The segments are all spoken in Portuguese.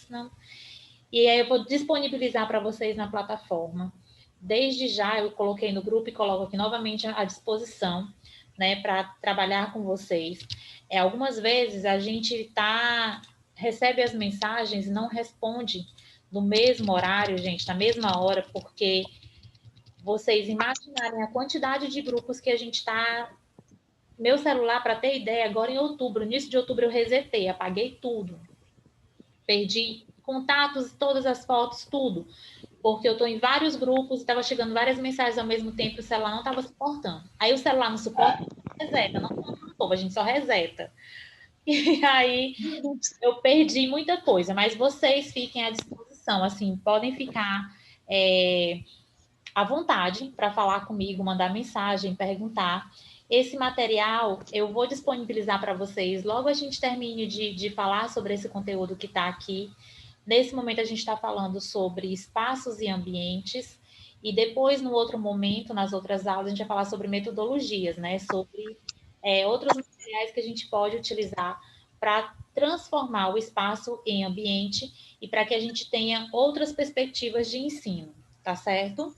não. E aí eu vou disponibilizar para vocês na plataforma. Desde já eu coloquei no grupo e coloco aqui novamente à disposição, né, para trabalhar com vocês. Algumas vezes a gente recebe as mensagens e não responde no mesmo horário, gente, na mesma hora, porque vocês imaginarem a quantidade de grupos que a gente está. Meu celular, para ter ideia, agora em outubro, início de outubro, eu resetei, apaguei tudo. Perdi contatos, todas as fotos, tudo. Porque eu estou em vários grupos, estava chegando várias mensagens ao mesmo tempo e o celular não estava suportando. Aí o celular não suporta, reseta, não novo, a gente só reseta. E aí eu perdi muita coisa, mas vocês fiquem à disposição, assim, podem ficar à vontade para falar comigo, mandar mensagem, perguntar. Esse material eu vou disponibilizar para vocês logo a gente termine de falar sobre esse conteúdo que está aqui. Nesse momento, a gente está falando sobre espaços e ambientes, e depois, no outro momento, nas outras aulas, a gente vai falar sobre metodologias, né? Sobre outros materiais que a gente pode utilizar para transformar o espaço em ambiente e para que a gente tenha outras perspectivas de ensino, tá certo?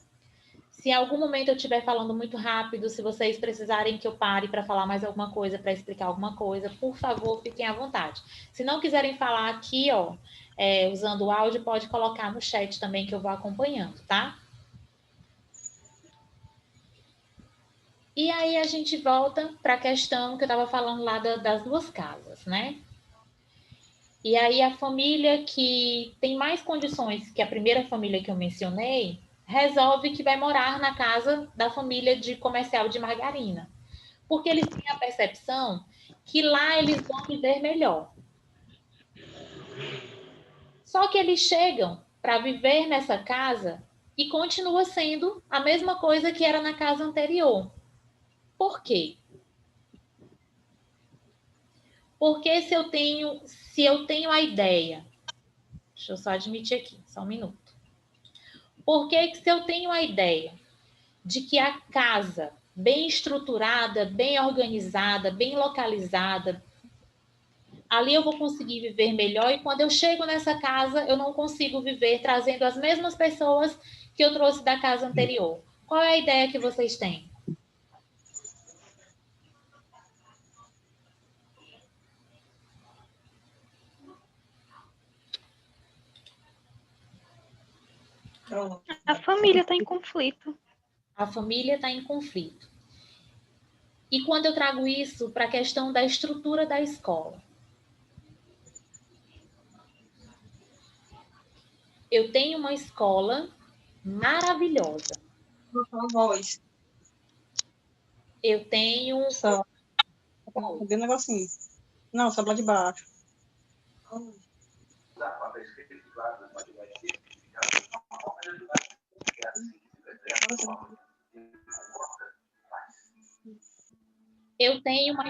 Se em algum momento eu estiver falando muito rápido, se vocês precisarem que eu pare para falar mais alguma coisa, para explicar alguma coisa, por favor, fiquem à vontade. Se não quiserem falar aqui, ó, usando o áudio, pode colocar no chat também que eu vou acompanhando, tá? E aí a gente volta para a questão que eu estava falando lá das duas casas, né? E aí a família que tem mais condições que a primeira família que eu mencionei, resolve que vai morar na casa da família de comercial de margarina. Porque eles têm a percepção que lá eles vão viver melhor. Só que eles chegam para viver nessa casa e continua sendo a mesma coisa que era na casa anterior. Por quê? Porque se eu tenho a ideia, deixa eu só admitir aqui, só um minuto. Porque se eu tenho a ideia de que a casa bem estruturada, bem organizada, bem localizada, ali eu vou conseguir viver melhor, e quando eu chego nessa casa, eu não consigo viver trazendo as mesmas pessoas que eu trouxe da casa anterior. Qual é a ideia que vocês têm? A família está em conflito. A família está em conflito. E quando eu trago isso para a questão da estrutura da escola? Eu tenho uma escola maravilhosa. Voz. Eu tenho... Só. Cadê o negocinho? Não, só lá de baixo. Eu tenho uma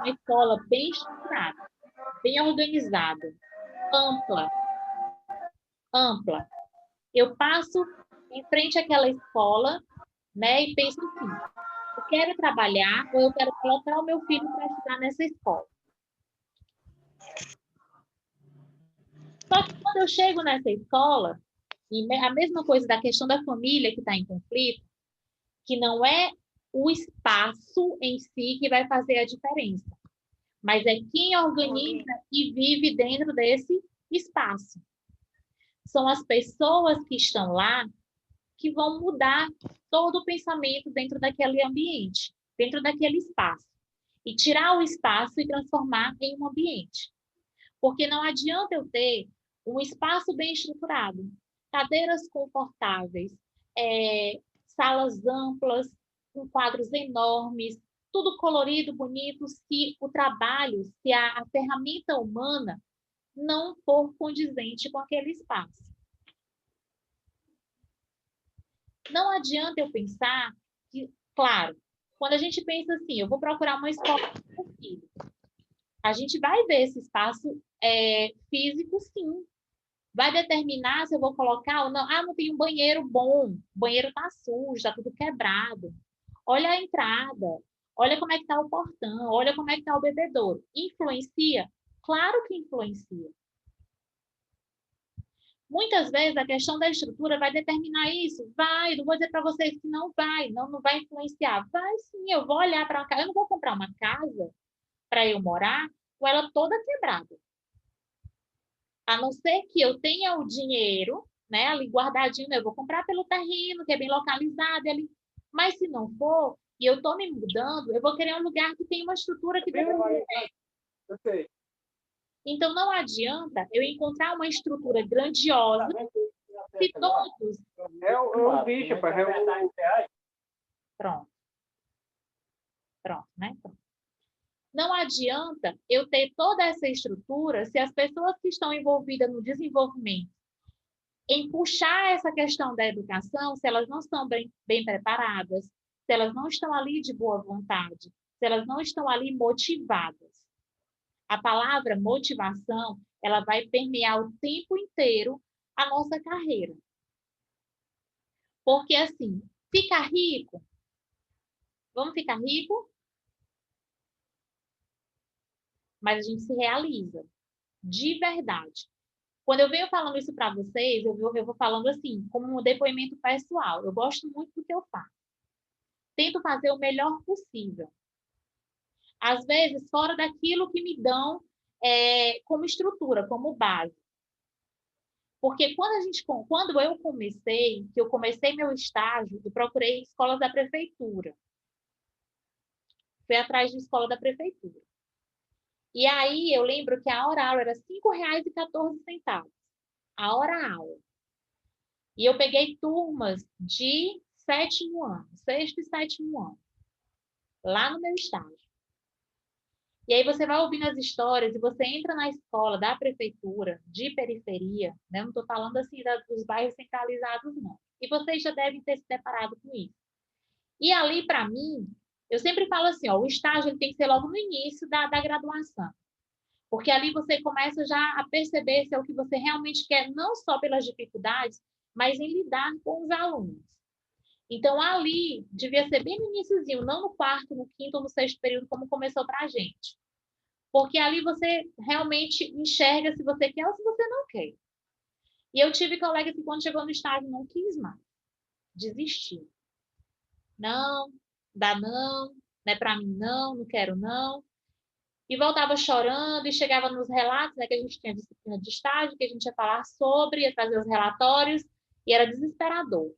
escola bem estruturada, bem organizada, ampla. Eu passo em frente àquela escola, né, e penso assim, eu quero trabalhar ou eu quero colocar o meu filho para estudar nessa escola. Só que quando eu chego nessa escola, e a mesma coisa da questão da família que está em conflito, que não é o espaço em si que vai fazer a diferença, mas é quem organiza e vive dentro desse espaço. São as pessoas que estão lá que vão mudar todo o pensamento dentro daquele ambiente, dentro daquele espaço. E tirar o espaço e transformar em um ambiente. Porque não adianta eu ter um espaço bem estruturado, cadeiras confortáveis, salas amplas, com quadros enormes, tudo colorido, bonito, se o trabalho, se a ferramenta humana não for condizente com aquele espaço. Não adianta eu pensar que, claro, quando a gente pensa assim, eu vou procurar uma escola para o filho, a gente vai ver esse espaço físico, sim. Vai determinar se eu vou colocar ou não. Ah, não tem um banheiro bom, o banheiro está sujo, está tudo quebrado. Olha a entrada, olha como é que está o portão, olha como é que está o bebedouro. Influencia? Claro que influencia. Muitas vezes a questão da estrutura vai determinar isso. Vai, não vou dizer para vocês que não vai, não vai influenciar. Vai sim, eu vou olhar para uma casa, eu não vou comprar uma casa para eu morar com ela toda quebrada. A não ser que eu tenha o dinheiro, né, ali guardadinho, eu vou comprar pelo terreno, que é bem localizado ali. Mas se não for, e eu estou me mudando, eu vou querer um lugar que tenha uma estrutura que dê para. Então não adianta eu encontrar uma estrutura grandiosa se todos. É o bicho, rapaz. Pronto. Pronto, né? Pronto. Não adianta eu ter toda essa estrutura se as pessoas que estão envolvidas no desenvolvimento em puxar essa questão da educação, se elas não estão bem preparadas, se elas não estão ali de boa vontade, se elas não estão ali motivadas. A palavra motivação, ela vai permear o tempo inteiro a nossa carreira. Porque, assim, ficar rico, vamos ficar rico, mas a gente se realiza, de verdade. Quando eu venho falando isso para vocês, eu vou falando assim, como um depoimento pessoal. Eu gosto muito do que eu faço. Tento fazer o melhor possível. Às vezes, fora daquilo que me dão como estrutura, como base. Porque quando eu comecei meu estágio, eu procurei escolas da prefeitura. Fui atrás de escola da prefeitura. E aí eu lembro que a hora-aula era R$ 5,14. A hora-aula. E eu peguei turmas de sétimo ano, sexto e sétimo ano, lá no meu estágio. E aí você vai ouvindo as histórias e você entra na escola da prefeitura, de periferia, né? Não estou falando assim dos bairros centralizados, não. E vocês já devem ter se deparado com isso. E ali, para mim, eu sempre falo assim, ó, o estágio ele tem que ser logo no início da graduação. Porque ali você começa já a perceber se é o que você realmente quer, não só pelas dificuldades, mas em lidar com os alunos. Então, ali, devia ser bem no iniciozinho, não no quarto, no quinto ou no sexto período, como começou para a gente. Porque ali você realmente enxerga se você quer ou se você não quer. E eu tive colega que, quando chegou no estágio, não quis mais. Desistiu. Não, dá não, não é para mim não, não quero não. E voltava chorando e chegava nos relatos, né, que a gente tinha disciplina de estágio, que a gente ia falar sobre, ia trazer os relatórios, e era desesperador.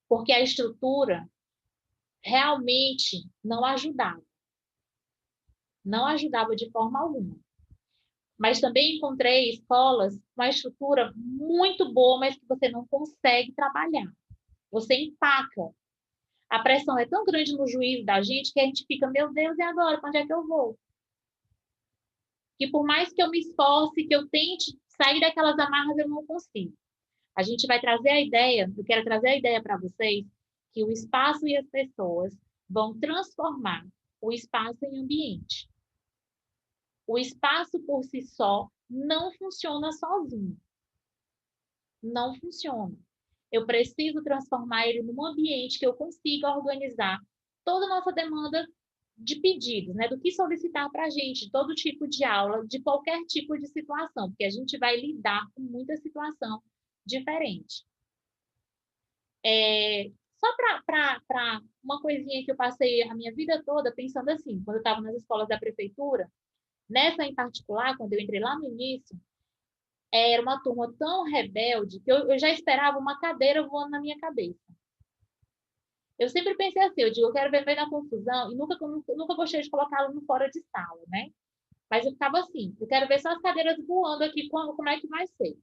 Porque a estrutura realmente não ajudava. Não ajudava de forma alguma. Mas também encontrei escolas com uma estrutura muito boa, mas que você não consegue trabalhar. Você empaca. A pressão é tão grande no juízo da gente que a gente fica, meu Deus, e agora? Para onde é que eu vou? Que por mais que eu me esforce, que eu tente sair daquelas amarras, eu não consigo. A gente vai trazer a ideia, eu quero trazer a ideia para vocês, que o espaço e as pessoas vão transformar o espaço em ambiente. O espaço por si só não funciona sozinho. Não funciona. Eu preciso transformar ele num ambiente que eu consiga organizar toda a nossa demanda de pedidos, né? Do que solicitar para a gente, todo tipo de aula, de qualquer tipo de situação, porque a gente vai lidar com muita situação diferente. Só para uma coisinha que eu passei a minha vida toda pensando assim, quando eu estava nas escolas da prefeitura, nessa em particular, quando eu entrei lá no início, era uma turma tão rebelde que eu já esperava uma cadeira voando na minha cabeça. Eu sempre pensei assim, eu digo, eu quero viver na confusão, e nunca gostei de colocá-lo no fora de sala, né? Mas eu ficava assim, eu quero ver só as cadeiras voando aqui, como é que vai ser.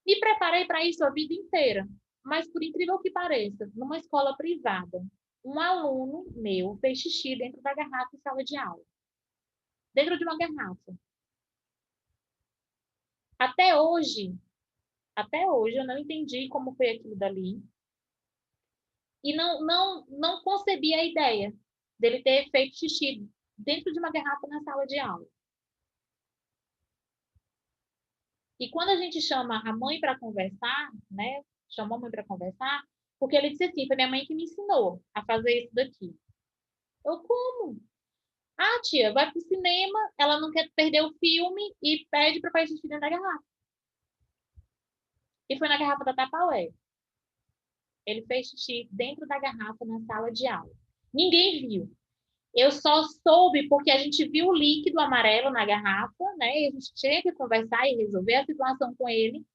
Me preparei para isso a vida inteira, mas por incrível que pareça, numa escola privada, um aluno meu fez xixi dentro da garrafa em sala de aula. Dentro de uma garrafa. Até hoje eu não entendi como foi aquilo dali. E não concebi a ideia dele ter feito xixi dentro de uma garrafa na sala de aula. E quando a gente chama a mãe para conversar, né? Chamou a mãe para conversar, porque ele disse assim, foi minha mãe que me ensinou a fazer isso daqui. Eu, como? Ah, tia, vai pro cinema, ela não quer perder o filme e pede para fazer xixi dentro da garrafa. E foi na garrafa da Tupperware. Ele fez xixi dentro da garrafa na sala de aula. Ninguém viu. Eu só soube porque a gente viu o líquido amarelo na garrafa, né? E a gente tinha que conversar e resolver a situação com ele,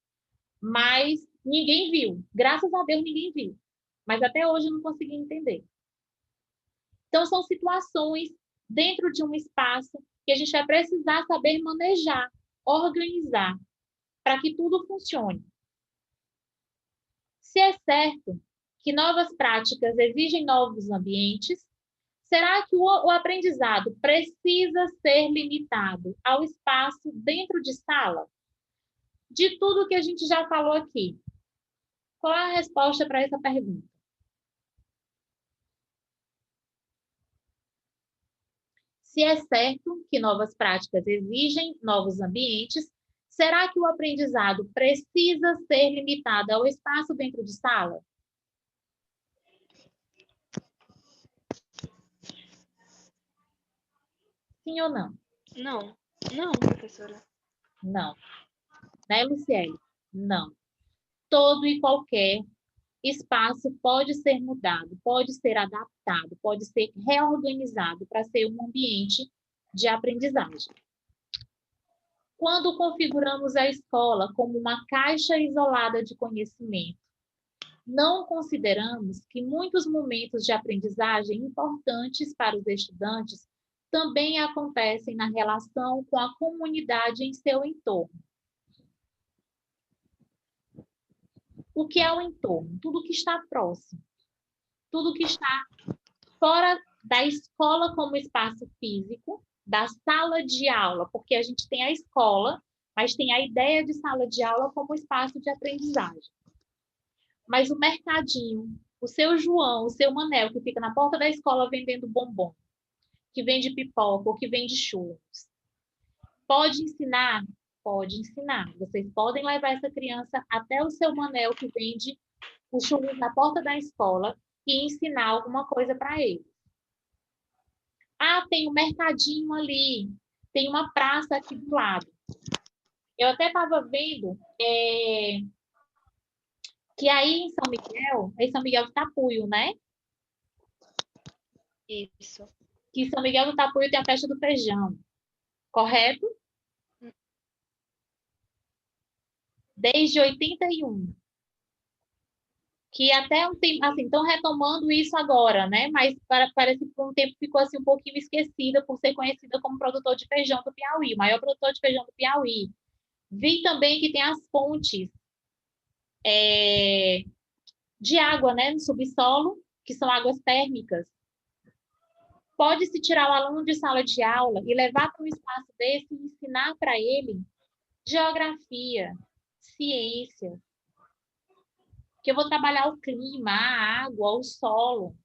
mas ninguém viu. Graças a Deus, ninguém viu. Mas até hoje eu não consegui entender. Então, são situações dentro de um espaço que a gente vai precisar saber manejar, organizar, para que tudo funcione. Se é certo que novas práticas exigem novos ambientes, será que o aprendizado precisa ser limitado ao espaço dentro de sala? De tudo que a gente já falou aqui, qual é a resposta para essa pergunta? Se é certo que novas práticas exigem novos ambientes, será que o aprendizado precisa ser limitado ao espaço dentro de sala? Sim ou não? Não. Não, professora. Não. Né, Luciele? Não. Todo e qualquer espaço pode ser mudado, pode ser adaptado, pode ser reorganizado para ser um ambiente de aprendizagem. Quando configuramos a escola como uma caixa isolada de conhecimento, não consideramos que muitos momentos de aprendizagem importantes para os estudantes também acontecem na relação com a comunidade em seu entorno. O que é o entorno? Tudo que está próximo. Tudo que está fora da escola como espaço físico, da sala de aula, porque a gente tem a escola, mas tem a ideia de sala de aula como espaço de aprendizagem. Mas o mercadinho, o seu João, o seu Manel, que fica na porta da escola vendendo bombom, que vende pipoca ou que vende churros, pode ensinar? Pode ensinar. Vocês podem levar essa criança até o seu Manel, que vende os churros na porta da escola, e ensinar alguma coisa para ele. Ah, tem um mercadinho ali, tem uma praça aqui do lado. Eu até estava vendo que aí em São Miguel do Tapuio, né? Isso. Que em São Miguel do Tapuio tem a festa do feijão, correto? Desde 81. Que até um tempo, assim, estão retomando isso agora, né? Mas parece que por um tempo ficou assim um pouquinho esquecida por ser conhecida como produtor de feijão do Piauí, o maior produtor de feijão do Piauí. Vi também que tem as fontes de água, né, no subsolo, que são águas térmicas. Pode-se tirar o aluno de sala de aula e levar para um espaço desse e ensinar para ele geografia, ciência, que eu vou trabalhar o clima, a água, o solo,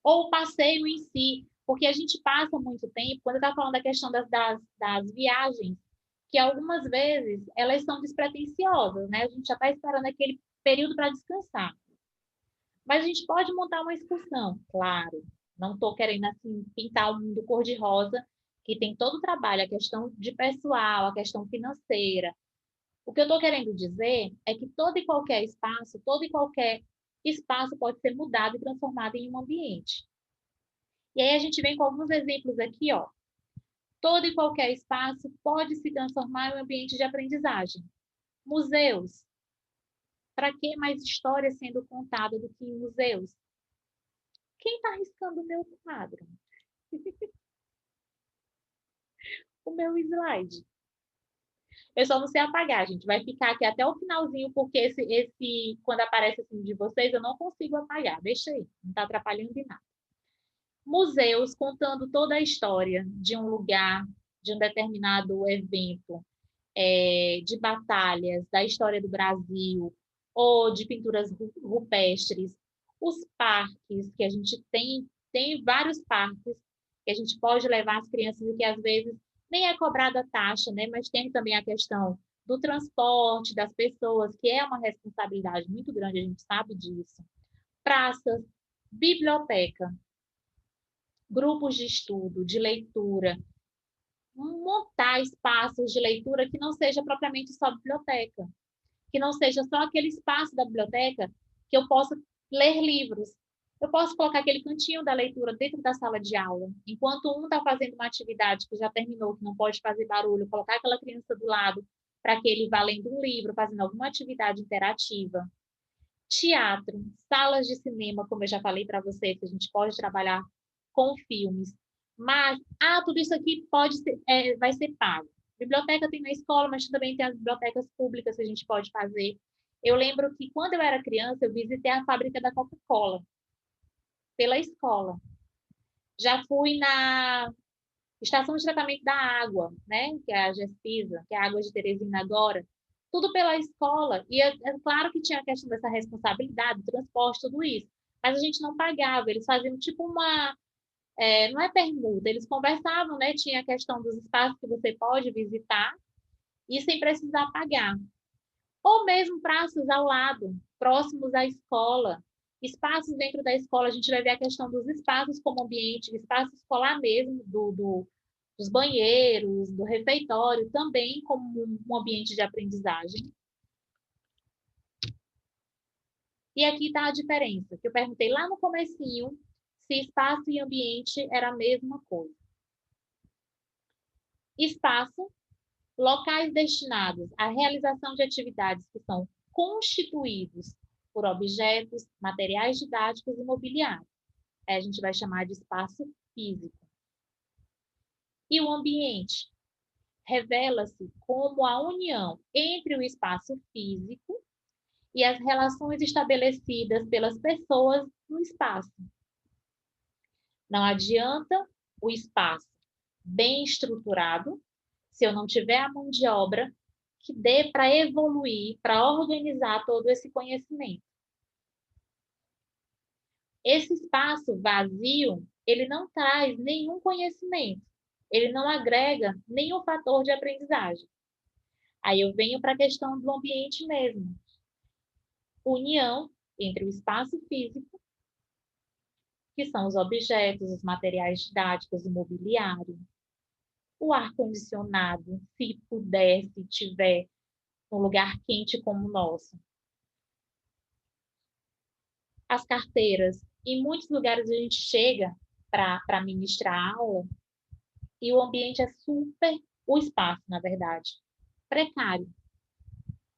ou o passeio em si, porque a gente passa muito tempo, quando eu estava falando da questão das viagens, que algumas vezes elas são despretensiosas, né? A gente já está esperando aquele período para descansar. Mas a gente pode montar uma excursão, claro. Não estou querendo assim pintar o mundo cor-de-rosa, que tem todo o trabalho, a questão de pessoal, a questão financeira. O que eu estou querendo dizer é que todo e qualquer espaço pode ser mudado e transformado em um ambiente. E aí a gente vem com alguns exemplos aqui, ó. Todo e qualquer espaço pode se transformar em um ambiente de aprendizagem. Museus. Para que mais história sendo contada do que em museus? Quem está riscando o meu quadro? O meu slide. Eu só não sei apagar, gente. Vai ficar aqui até o finalzinho, porque quando aparece assim de vocês, eu não consigo apagar. Deixa aí, não está atrapalhando em nada. Museus contando toda a história de um lugar, de um determinado evento, de batalhas, da história do Brasil, ou de pinturas rupestres. Os parques, que a gente tem vários parques que a gente pode levar as crianças e que às vezes nem é cobrada taxa, né? Mas tem também a questão do transporte das pessoas, que é uma responsabilidade muito grande, a gente sabe disso. Praças, biblioteca, grupos de estudo, de leitura, montar espaços de leitura que não seja propriamente só biblioteca, que não seja só aquele espaço da biblioteca que eu possa ler livros. Eu posso colocar aquele cantinho da leitura dentro da sala de aula. Enquanto um está fazendo uma atividade que já terminou, que não pode fazer barulho, colocar aquela criança do lado para que ele vá lendo um livro, fazendo alguma atividade interativa. Teatro, salas de cinema, como eu já falei para você, que a gente pode trabalhar com filmes. Mas, tudo isso aqui vai ser pago. Biblioteca tem na escola, mas também tem as bibliotecas públicas que a gente pode fazer. Eu lembro que quando eu era criança, eu visitei a fábrica da Coca-Cola pela escola. Já fui na estação de tratamento da água, né? Que é a GESPISA, que é a água de Teresina agora. Tudo pela escola. E é claro que tinha a questão dessa responsabilidade, do transporte, tudo isso. Mas a gente não pagava. Eles faziam tipo uma... não é permuta. Eles conversavam, né? Tinha a questão dos espaços que você pode visitar e sem precisar pagar. Ou mesmo praças ao lado, próximos à escola. Espaços dentro da escola, a gente vai ver a questão dos espaços como ambiente, espaço escolar mesmo, dos banheiros, do refeitório, também como um ambiente de aprendizagem. E aqui está a diferença, que eu perguntei lá no comecinho se espaço e ambiente era a mesma coisa. Espaço, locais destinados à realização de atividades que são constituídos por objetos, materiais didáticos e mobiliário. A gente vai chamar de espaço físico. E o ambiente revela-se como a união entre o espaço físico e as relações estabelecidas pelas pessoas no espaço. Não adianta o espaço bem estruturado se eu não tiver a mão de obra que dê para evoluir, para organizar todo esse conhecimento. Esse espaço vazio, ele não traz nenhum conhecimento, ele não agrega nenhum fator de aprendizagem. Aí eu venho para a questão do ambiente mesmo. União entre o espaço físico, que são os objetos, os materiais didáticos, o mobiliário, o ar-condicionado, se puder, se tiver um lugar quente como o nosso. As carteiras. Em muitos lugares a gente chega para ministrar aula e o ambiente é super, o espaço, na verdade, precário.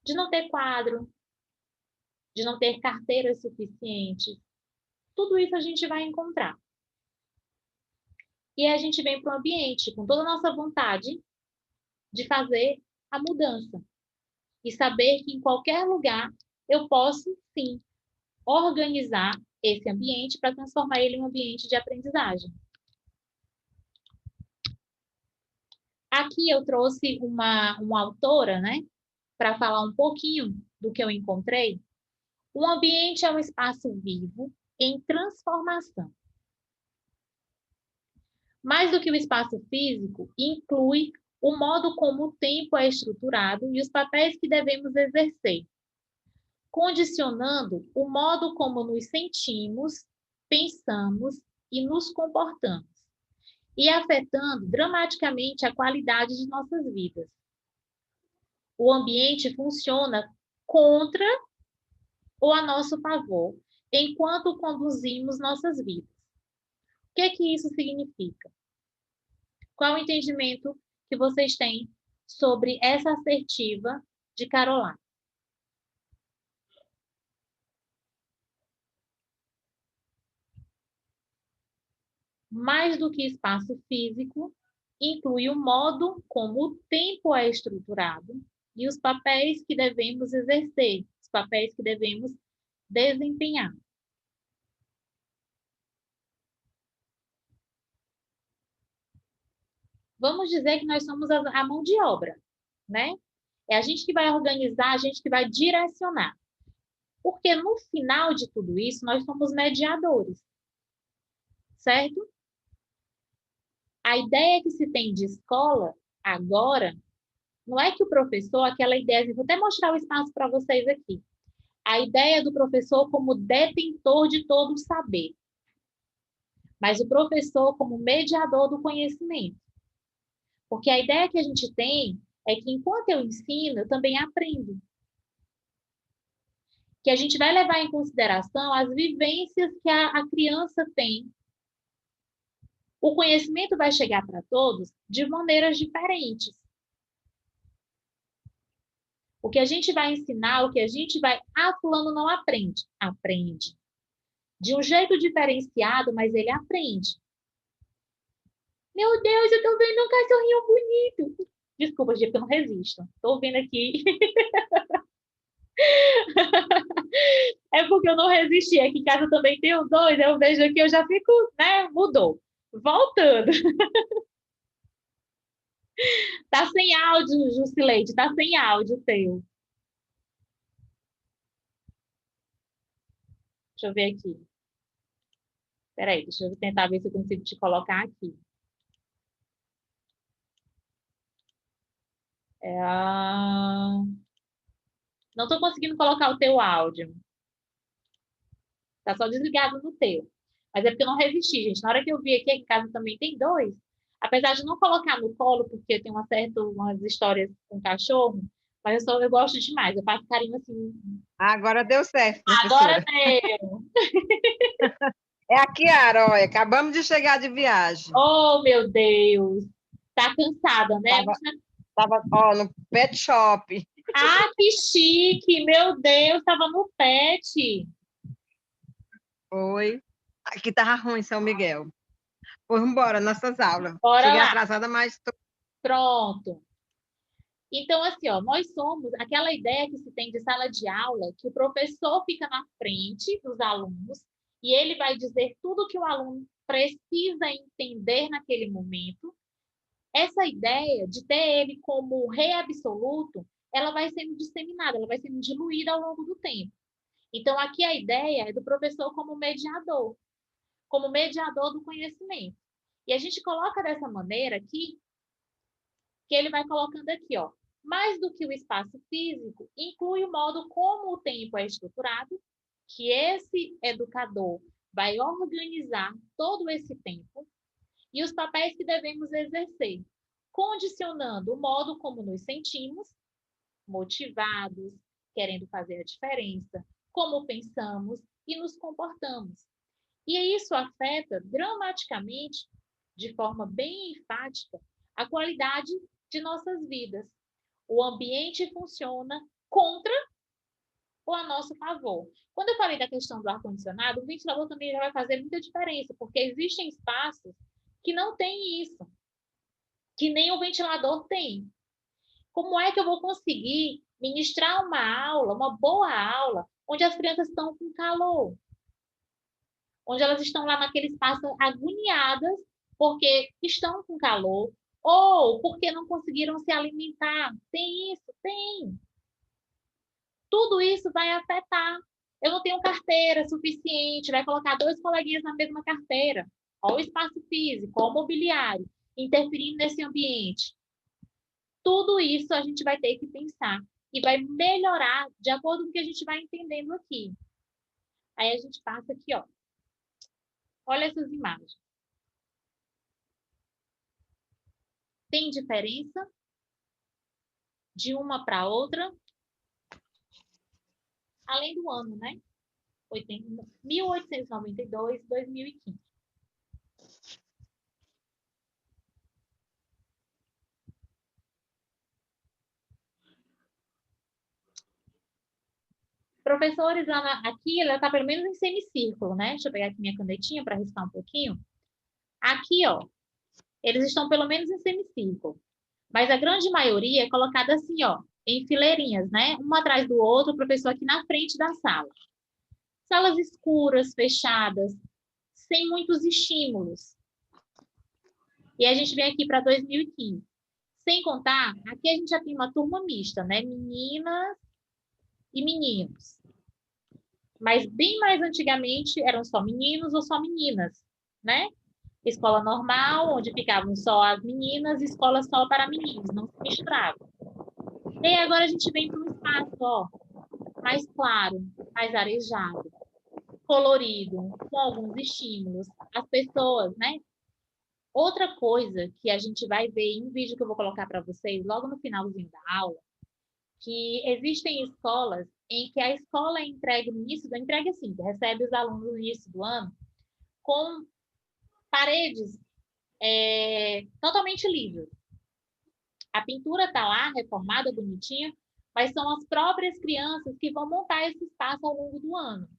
De não ter quadro, de não ter carteiras suficientes. Tudo isso a gente vai encontrar. E a gente vem para o ambiente com toda a nossa vontade de fazer a mudança. E saber que em qualquer lugar eu posso, sim, organizar esse ambiente para transformar ele em um ambiente de aprendizagem. Aqui eu trouxe uma autora, né, para falar um pouquinho do que eu encontrei. O ambiente é um espaço vivo em transformação. Mais do que o espaço físico, inclui o modo como o tempo é estruturado e os papéis que devemos exercer, condicionando o modo como nos sentimos, pensamos e nos comportamos, e afetando dramaticamente a qualidade de nossas vidas. O ambiente funciona contra ou a nosso favor, enquanto conduzimos nossas vidas. O que isso significa? Qual o entendimento que vocês têm sobre essa assertiva de Caroline? Mais do que espaço físico, inclui o modo como o tempo é estruturado e os papéis que devemos exercer, os papéis que devemos desempenhar. Vamos dizer que nós somos a mão de obra, né? É a gente que vai organizar, a gente que vai direcionar. Porque no final de tudo isso, nós somos mediadores, certo? A ideia que se tem de escola agora não é que o professor, aquela ideia, vou até mostrar o espaço para vocês aqui. A ideia do professor como detentor de todo o saber, mas o professor como mediador do conhecimento. Porque a ideia que a gente tem é que enquanto eu ensino, eu também aprendo. que a gente vai levar em consideração as vivências que a criança tem. O conhecimento vai chegar para todos de maneiras diferentes. O que a gente vai ensinar, o que a gente vai... Ah, fulano não aprende. Aprende. De um jeito diferenciado, mas ele aprende. Meu Deus, eu tô vendo um cachorrinho bonito. Desculpa, gente, porque eu não resisto. Tô vendo aqui. É porque eu não resisti. Aqui em casa também tem os dois. Eu vejo aqui, eu já fico, né? Mudou. Voltando. Tá sem áudio, Jusileide. Tá sem áudio teu. Deixa eu ver aqui. Peraí, deixa eu tentar ver se eu consigo te colocar aqui. Não estou conseguindo colocar o teu áudio. Tá só desligado no teu. Mas é porque eu não resisti, gente. Na hora que eu vi aqui em casa também tem dois. Apesar de não colocar no colo, porque tem umas histórias com cachorro, mas eu gosto demais. Eu faço carinho assim. Agora deu certo, Agora professora. deu! É a Kiara, olha, acabamos de chegar de viagem. Oh, meu Deus! Tá cansada, né? Tava, ó, no pet shop. Ah, que chique! Meu Deus, estava no pet. Foi. Aqui tava ruim, São Miguel. Vamos embora, nossas aulas. Bora Cheguei lá. atrasada, mas... Pronto. Então, assim, ó, nós somos aquela ideia que se tem de sala de aula, que o professor fica na frente dos alunos e ele vai dizer tudo que o aluno precisa entender naquele momento. Essa ideia de ter ele como rei absoluto, ela vai sendo disseminada, ela vai sendo diluída ao longo do tempo. Então, aqui a ideia é do professor como mediador do conhecimento. E a gente coloca dessa maneira aqui, que ele vai colocando aqui, ó. Mais do que o espaço físico, inclui o modo como o tempo é estruturado, que esse educador vai organizar todo esse tempo, e os papéis que devemos exercer, condicionando o modo como nos sentimos, motivados, querendo fazer a diferença, como pensamos e nos comportamos. E isso afeta dramaticamente, de forma bem enfática, a qualidade de nossas vidas. O ambiente funciona contra ou a nosso favor. Quando eu falei da questão do ar-condicionado, o ventilador também já vai fazer muita diferença, porque existem espaços que não têm isso, que nem o ventilador tem. Como é que eu vou conseguir ministrar uma aula, uma boa aula, onde as crianças estão com calor? Onde elas estão lá naquele espaço agoniadas porque estão com calor ou porque não conseguiram se alimentar. Tem isso? Tem. Tudo isso vai afetar. Eu não tenho carteira suficiente, vai colocar dois coleguinhas na mesma carteira. Olha o espaço físico, olha o mobiliário, interferindo nesse ambiente. Tudo isso a gente vai ter que pensar e vai melhorar de acordo com o que a gente vai entendendo aqui. Aí a gente passa aqui, ó. Olha essas imagens. Tem diferença de uma para outra? Além do ano, né? 1892, 2015. Professores, aqui ela está pelo menos em semicírculo, né? Deixa eu pegar aqui minha canetinha para riscar um pouquinho. Aqui, ó, eles estão pelo menos em semicírculo. Mas a grande maioria é colocada assim, ó, em fileirinhas, né? Um atrás do outro, o professor aqui na frente da sala. Salas escuras, fechadas, sem muitos estímulos. E a gente vem aqui para 2015. Sem contar, aqui a gente já tem uma turma mista, né? Meninas e meninos. Mas bem mais antigamente eram só meninos ou só meninas, né? Escola normal, onde ficavam só as meninas, escola só para meninos, não se misturavam. E agora a gente vem para um espaço, ó, mais claro, mais arejado, colorido, com alguns estímulos. As pessoas, né? Outra coisa que a gente vai ver em um vídeo que eu vou colocar para vocês logo no finalzinho da aula, que existem escolas em que a escola é entregue no início, entregue assim, recebe os alunos no início do ano com paredes totalmente livres. A pintura está lá, reformada, bonitinha, mas são as próprias crianças que vão montar esse espaço ao longo do ano.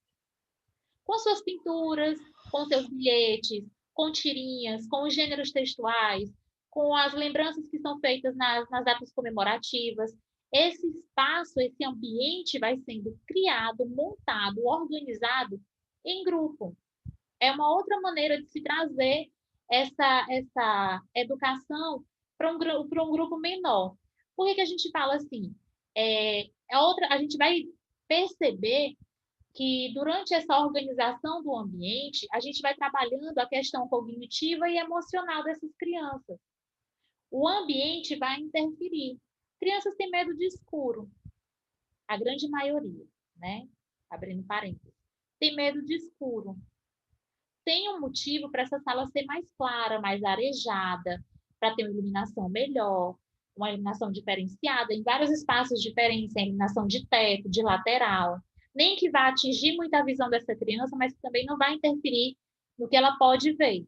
Com suas pinturas, com seus bilhetes, com tirinhas, com os gêneros textuais, com as lembranças que são feitas nas datas comemorativas. Esse espaço, esse ambiente vai sendo criado, montado, organizado em grupo. É uma outra maneira de se trazer essa educação para um grupo menor. Por que a gente fala assim? A gente vai perceber que durante essa organização do ambiente, a gente vai trabalhando a questão cognitiva e emocional dessas crianças. O ambiente vai interferir. Crianças têm medo de escuro, a grande maioria, né? Abrindo parênteses. Tem medo de escuro. Tem um motivo para essa sala ser mais clara, mais arejada, para ter uma iluminação melhor, uma iluminação diferenciada, em vários espaços diferentes, a iluminação de teto, de lateral. Nem que vá atingir muito a visão dessa criança, mas também não vai interferir no que ela pode ver.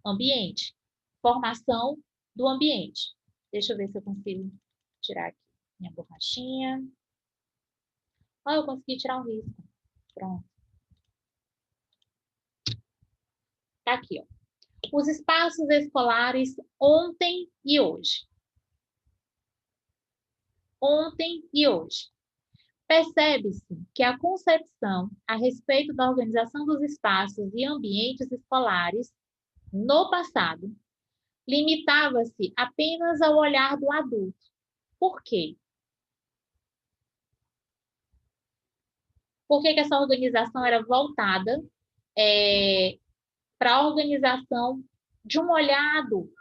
Ambiente. Formação do ambiente. Deixa eu ver se eu consigo tirar aqui minha borrachinha. Eu consegui tirar o risco. Pronto. Tá aqui, ó. Os espaços escolares ontem e hoje. Ontem e hoje. Percebe-se que a concepção a respeito da organização dos espaços e ambientes escolares, no passado, limitava-se apenas ao olhar do adulto. Por quê? Por que essa organização era voltada para a organização de um olhar adulto?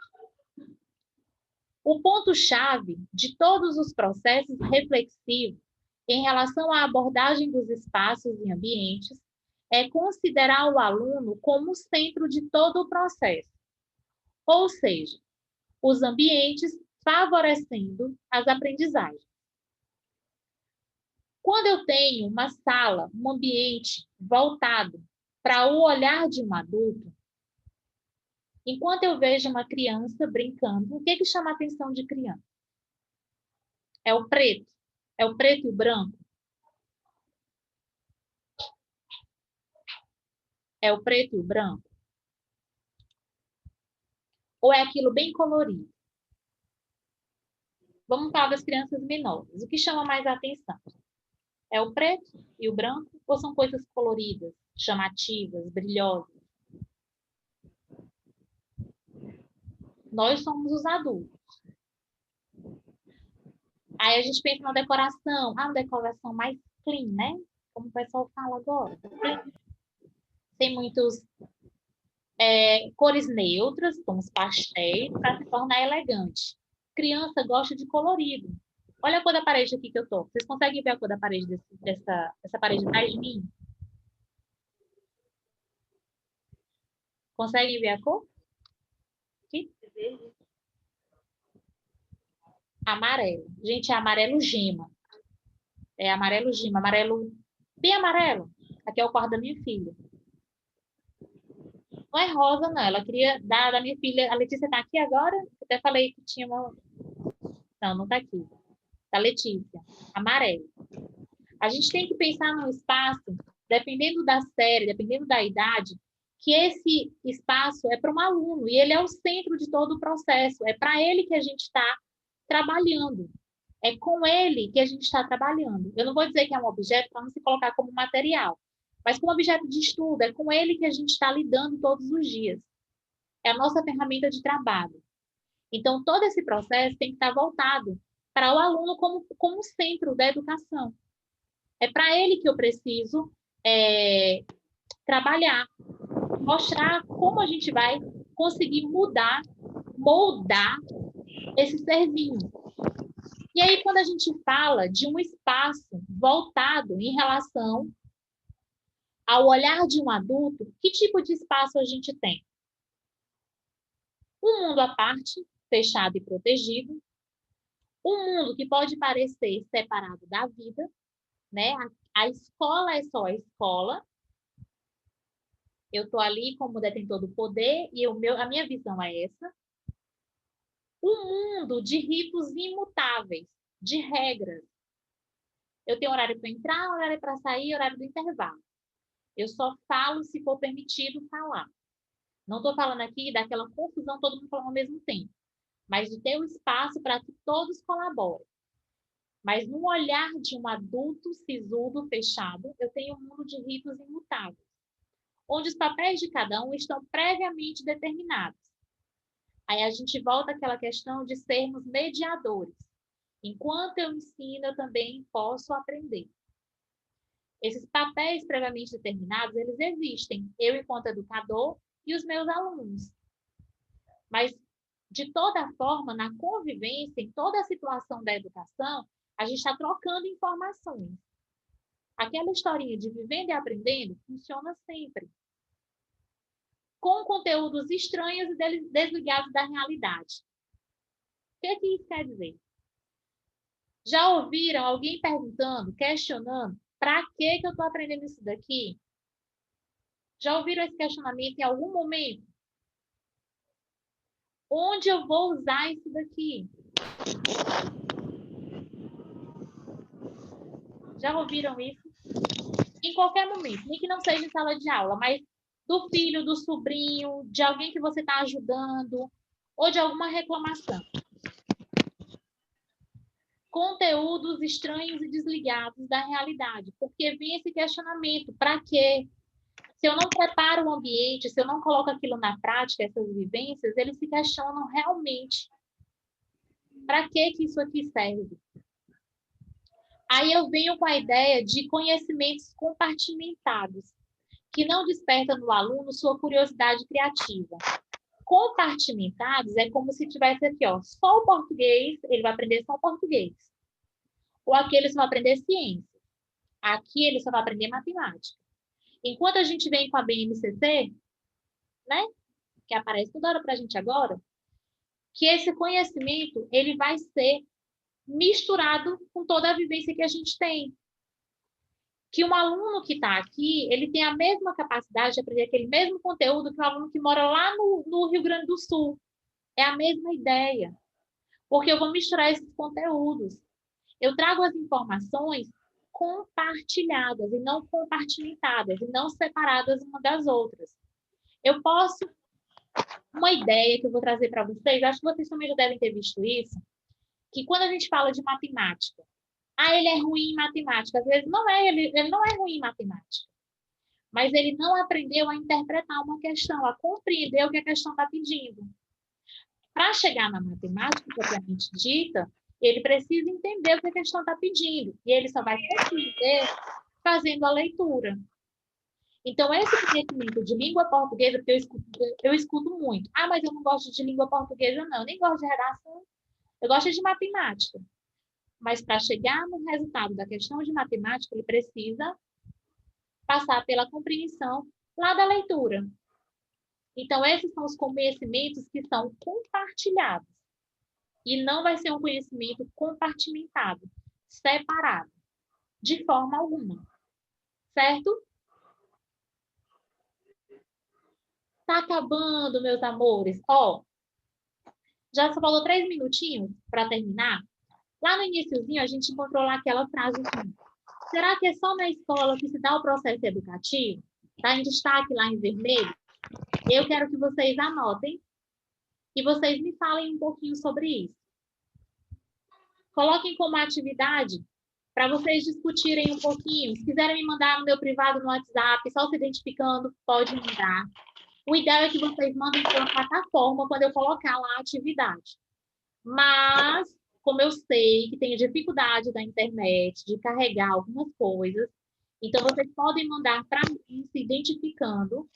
O ponto-chave de todos os processos reflexivos em relação à abordagem dos espaços e ambientes é considerar o aluno como o centro de todo o processo, ou seja, os ambientes favorecendo as aprendizagens. Quando eu tenho uma sala, um ambiente voltado para o olhar de um adulto, enquanto eu vejo uma criança brincando, o que chama a atenção de criança? É o preto? É o preto e o branco? É o preto e o branco? Ou é aquilo bem colorido? Vamos falar das crianças menores. O que chama mais a atenção? É o preto e o branco? Ou são coisas coloridas, chamativas, brilhosas? Nós somos os adultos. Aí a gente pensa na decoração. Uma decoração mais clean, né? Como o pessoal fala agora. Tem muitos cores neutras, tons pastéis, para se tornar elegante. Criança gosta de colorido. Olha a cor da parede aqui que eu tô. Vocês conseguem ver a cor da parede dessa parede atrás de mim? Conseguem ver a cor? Aqui? Amarelo. Gente, é amarelo gema. É amarelo gema, amarelo, bem amarelo. Aqui é o quarto da minha filha. Não é rosa, não. Ela queria dar da minha filha. A Letícia está aqui agora? Eu até falei que tinha uma. Não, não está aqui. Da Letícia. Amarelo. A gente tem que pensar num espaço, dependendo da série, dependendo da idade, que esse espaço é para um aluno e ele é o centro de todo o processo. É para ele que a gente está trabalhando. É com ele que a gente está trabalhando. Eu não vou dizer que é um objeto para não se colocar como material, mas como objeto de estudo, é com ele que a gente está lidando todos os dias. É a nossa ferramenta de trabalho. Então, todo esse processo tem que estar voltado para o aluno como centro da educação. É para ele que eu preciso trabalhar, mostrar como a gente vai conseguir mudar, moldar esse serzinho. E aí, quando a gente fala de um espaço voltado em relação ao olhar de um adulto, que tipo de espaço a gente tem? Um mundo à parte, fechado e protegido, Um mundo que pode parecer separado da vida, né? A escola é só a escola. Eu estou ali como detentor do poder e a minha visão é essa. Um mundo de ritos imutáveis, de regras. Eu tenho horário para entrar, horário para sair, horário do intervalo. Eu só falo se for permitido falar. Não estou falando aqui daquela confusão, todo mundo falando ao mesmo tempo, mas de ter o espaço para que todos colaborem. Mas no olhar de um adulto sisudo, fechado, eu tenho um mundo de ritos imutáveis, onde os papéis de cada um estão previamente determinados. Aí a gente volta àquela questão de sermos mediadores. Enquanto eu ensino, eu também posso aprender. Esses papéis previamente determinados, eles existem, eu enquanto educador e os meus alunos. Mas, de toda forma, na convivência, em toda a situação da educação, a gente está trocando informações. Aquela historinha de vivendo e aprendendo funciona sempre. Com conteúdos estranhos e desligados da realidade. O que isso quer dizer? Já ouviram alguém perguntando, questionando, para que eu estou aprendendo isso daqui? Já ouviram esse questionamento em algum momento? Onde eu vou usar isso daqui? Já ouviram isso? Em qualquer momento, nem que não seja em sala de aula, mas do filho, do sobrinho, de alguém que você está ajudando, ou de alguma reclamação. Conteúdos estranhos e desligados da realidade, porque vem esse questionamento, para quê? Se eu não preparo o ambiente, se eu não coloco aquilo na prática, essas vivências, eles se questionam realmente. Para que isso aqui serve? Aí eu venho com a ideia de conhecimentos compartimentados, que não desperta no aluno sua curiosidade criativa. Compartimentados é como se tivesse aqui, ó, só o português, ele vai aprender só o português. Ou aqui ele só vai aprender ciência. Aqui ele só vai aprender matemática. Enquanto a gente vem com a BNCC, né, que aparece toda hora para a gente agora, que esse conhecimento ele vai ser misturado com toda a vivência que a gente tem. Que um aluno que está aqui, ele tem a mesma capacidade de aprender aquele mesmo conteúdo que um aluno que mora lá no Rio Grande do Sul. É a mesma ideia. Porque eu vou misturar esses conteúdos. Eu trago as informações compartilhadas e não compartimentadas, e não separadas uma das outras. Eu posso... Uma ideia que eu vou trazer para vocês, acho que vocês também já devem ter visto isso, que quando a gente fala de matemática, ele é ruim em matemática. Às vezes não é, ele não é ruim em matemática. Mas ele não aprendeu a interpretar uma questão, a compreender o que a questão está pedindo. Para chegar na matemática propriamente dita, ele precisa entender o que a questão está pedindo. E ele só vai compreender fazendo a leitura. Então, esse conhecimento de língua portuguesa, porque eu escuto muito. Mas eu não gosto de língua portuguesa, não. Eu nem gosto de redação. Eu gosto de matemática. Mas para chegar no resultado da questão de matemática, ele precisa passar pela compreensão lá da leitura. Então, esses são os conhecimentos que são compartilhados. E não vai ser um conhecimento compartimentado, separado, de forma alguma. Certo? Tá acabando, meus amores. Já só falou 3 minutinhos para terminar. Lá no iniciozinho, a gente encontrou lá aquela frase assim, será que é só na escola que se dá o processo educativo? Está em destaque lá em vermelho? Eu quero que vocês anotem e vocês me falem um pouquinho sobre isso. Coloquem como atividade para vocês discutirem um pouquinho. Se quiserem me mandar no meu privado no WhatsApp, só se identificando, pode mandar. O ideal é que vocês mandem pela plataforma quando eu colocar lá a atividade. Mas, como eu sei que tem dificuldade da internet de carregar algumas coisas, então vocês podem mandar para mim, se identificando,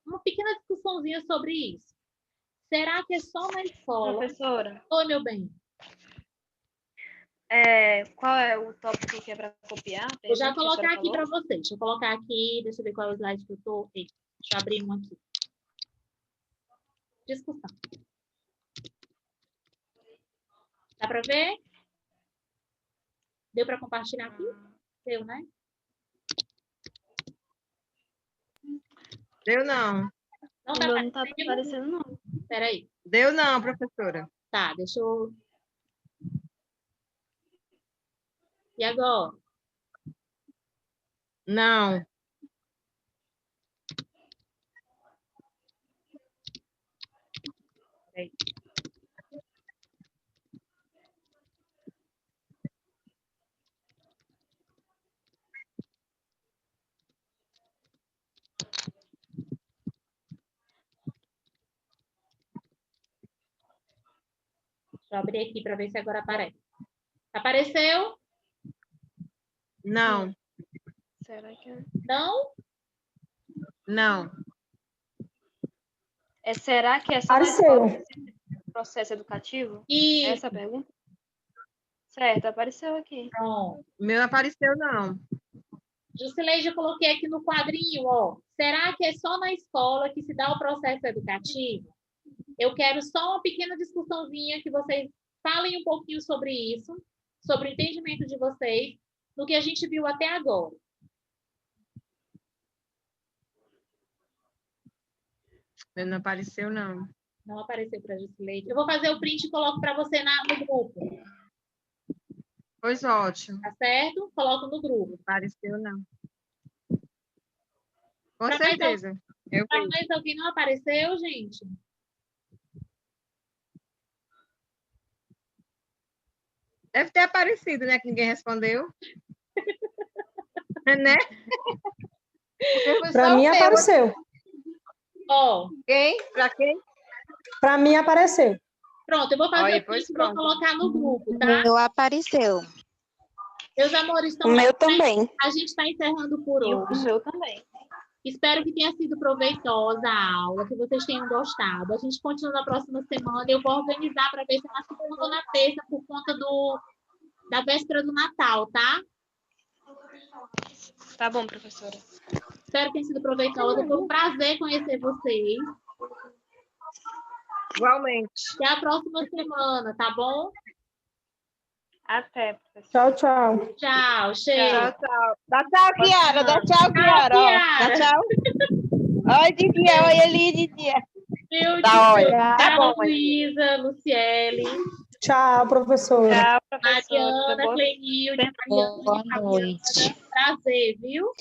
uma pequena discussãozinha sobre isso. Será que é só na escola? Professora, Oi, meu bem. qual é o tópico que é para copiar? Vou já colocar aqui para vocês. Deixa eu colocar aqui, deixa eu ver qual é o slide que eu estou. Deixa eu abrir um aqui. Discussão. Dá para ver? Deu para compartilhar aqui? Deu, né? Deu não. Não O tá meu não tá aparecendo? aparecendo, não. Peraí. Deu não, professora. Tá, deixa eu... E agora? Não. Peraí. Deixa eu abrir aqui para ver se agora aparece. Apareceu? Não. Será que é? Não? Não. Será que é só na Apareceu. escola esse processo educativo? E Essa é a pergunta? Certo, apareceu aqui. pronto. O meu não apareceu não. Jusileide, eu coloquei aqui no quadrinho, ó. Será que é só na escola que se dá o processo educativo? Eu quero só uma pequena discussãozinha que vocês falem um pouquinho sobre isso, sobre o entendimento de vocês, no que a gente viu até agora. O meu não apareceu não. Não apareceu para a Jusileide. Eu vou fazer o print e coloco para você no grupo, Pois ótimo. tá certo? Coloco no grupo. Apareceu não. Com Pra mais certeza. Eu Para vi. mais alguém não apareceu, gente? Deve ter aparecido, né? Que ninguém respondeu. Né? Porque foi Para só mim o meu. apareceu. Ó, Quem? Para quem? Para mim apareceu. pronto, eu vou fazer Olha, o pois print e vou pronto. colocar no grupo, O tá? meu apareceu. Meus amores, O estão meu também. a gente está encerrando por E o hoje. meu também. Espero que tenha sido proveitosa a aula, que vocês tenham gostado. A gente continua na próxima semana. Eu vou organizar para ver se é na segunda ou na terça, por conta da véspera do Natal, tá? Tá bom, professora. Espero que tenha sido proveitosa. Foi um prazer conhecer vocês. Igualmente. Até a próxima semana, tá bom? Até, professora. Tchau, tchau. Tchau, cheiro. Tchau, tchau. Dá tchau, Kiara. Dá tchau, Tchau, Kiara. Ó. Kiara. Dá tchau. Oi, Didia. Oi, Eli, Didia. Viu, Tá, olha. Tchau, Tá bom. Luísa, Luciele, Tchau, professora. Tchau, professora. Mariana, Boa Clenilde, Boa Mariana, noite. Prazer, viu?